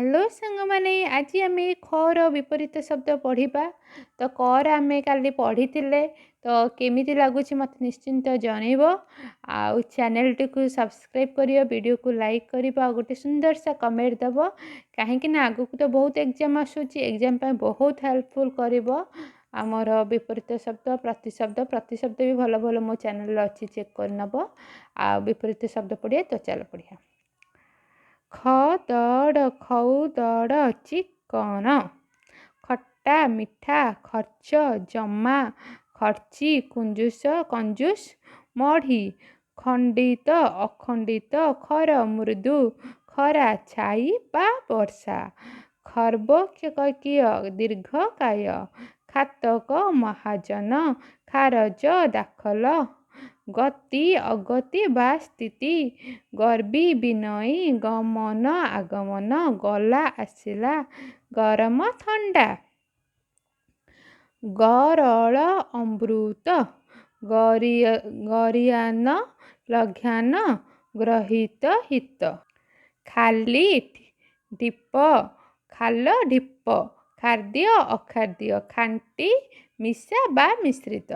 Hello सांग माने आज आम खर विपरीत शब्द पढ़ा। तो कर आम काली पढ़ी तो केमी लगुच मत निश्चिंत जनइब। आ चैनल टी को सब्सक्राइब करियो, वीडियो को लाइक कर गोटे सुंदर सा कमेंट दब कहीं आगु तो बहुत एग्जाम आसूची, एग्जाम बहुत हेल्पफुल कर आमर विपरीत शब्द प्रतिशब्द भी भल भल मो चैनल अच्छी चेक कर नब। आ विपरीत शब्द पढ़िए तो चल पढ़िया। खदड़ खौदड़ चिकन, खट्टा मिठा खर्च जमा खर्ची कुंजुस कंजूस मढ़ी, खंडित अखंडित खर मृदु खरा छाई बा वर्षा, खर्बकीय दीर्घकाय खातक महाजन खारज दाखल, गति अगति बा स्थिति गर्वी विनयी गमन आगमन गला आसिला गरम ठंडा, गरल अमृत गरियान लघ्यान ग्रहित हित, खाली ढीप खाल ढीप खाद्य अखाद्य खांटी मिशा बा मिश्रित,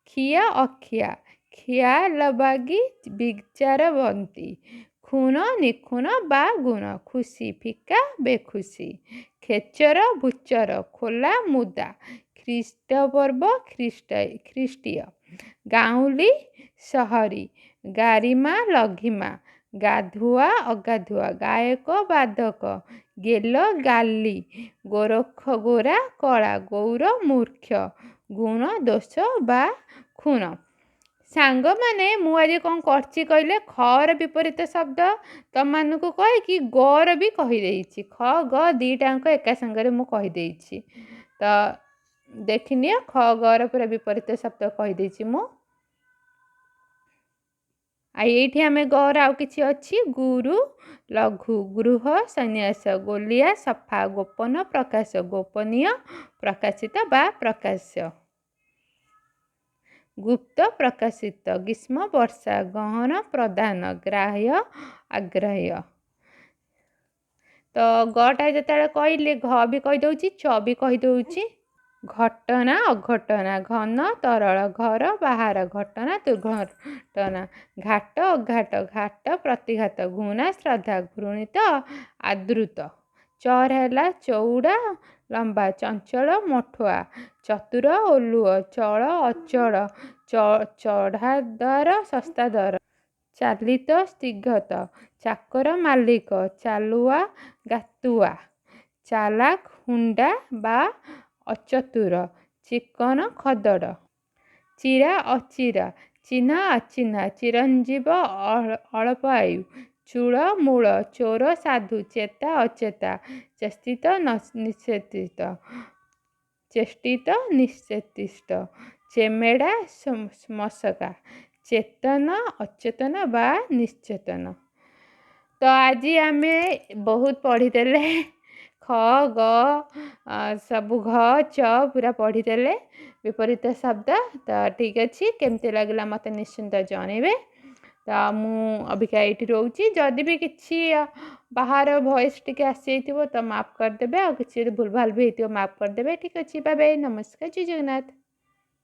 खिया अखिया खियालबागी विचारवंती, खूण निखुण बा गुण खुशी फिका बेखुशी, खेचर भूचर खोला मुदा ख्रीष्टपर्व ख्रीष्टीय, गाउली सहरी गारिमा लघिमा गाधुआ अगाधुआ गायक बाधक गेल गाली गोरख गोरा कला गौर मूर्ख गुण दोष बा खूण। सांग माने मु आज कौन करछि कहले खर विपरीत शब्द तम मानकु कहे कि गर भी कहि देछि, ख ग दीटांक एका संगरे मु कहि देछि। तो देखिनियो ख गर पूरा विपरीत शब्द कहि देछि मु। आइठी आम गर आउ किछि अछि गुरु लघु गृह सन्यास गोलिया सफा गोपन प्रकाश गोपनीय प्रकाशित बा प्रकाश्य, गुप्त प्रकाशित ग्रीष्म वर्षा गहन प्रदान ग्राह्य आग्राह्य। तो गटा जिते कहले घ भी कहीदे च भी कहीदे घटना अघटना घन तरल घर बाहर घटना दुर्घटना घाट अघाट घाट प्रतिघात घृणा श्रद्धा घृणित आदृत, चर है चौड़ा लंबा चंचल मठुआ चतुर ओलुओ चल अचल चढ़ादार सस्ता दर, चालित स्थिगत चाकर मालिक चालुआ गातुआ, चालाक हुंडा बा अचतुर, चिकन खदड़, चिरा अचिरा चिन्हा अचिन्हा चिरंजीव अल्प आयु, चूल मूल चोर साधु चेता अचेता चेष्टित निश्चेतित चेष्टित निश्चेतिष्ट, चेमेड़ा मशका चेतन अचेतन बा निश्चेतन। तो आज आम बहुत पढ़ीदेले ख ग सबु घ च पूरा पढ़ीदेले विपरीत शब्द। तो ठीक अच्छे केमती लगला मत निश्चिंत जनइबे। तो मु अबिका ये रोची जदि भी किसी बाहर वॉइस टी आसी तो माफ करदे, आ कि भूल भाल भी हो माफ करदे। ठीक अच्छे बाय बाय, नमस्कार, जय जगन्नाथ।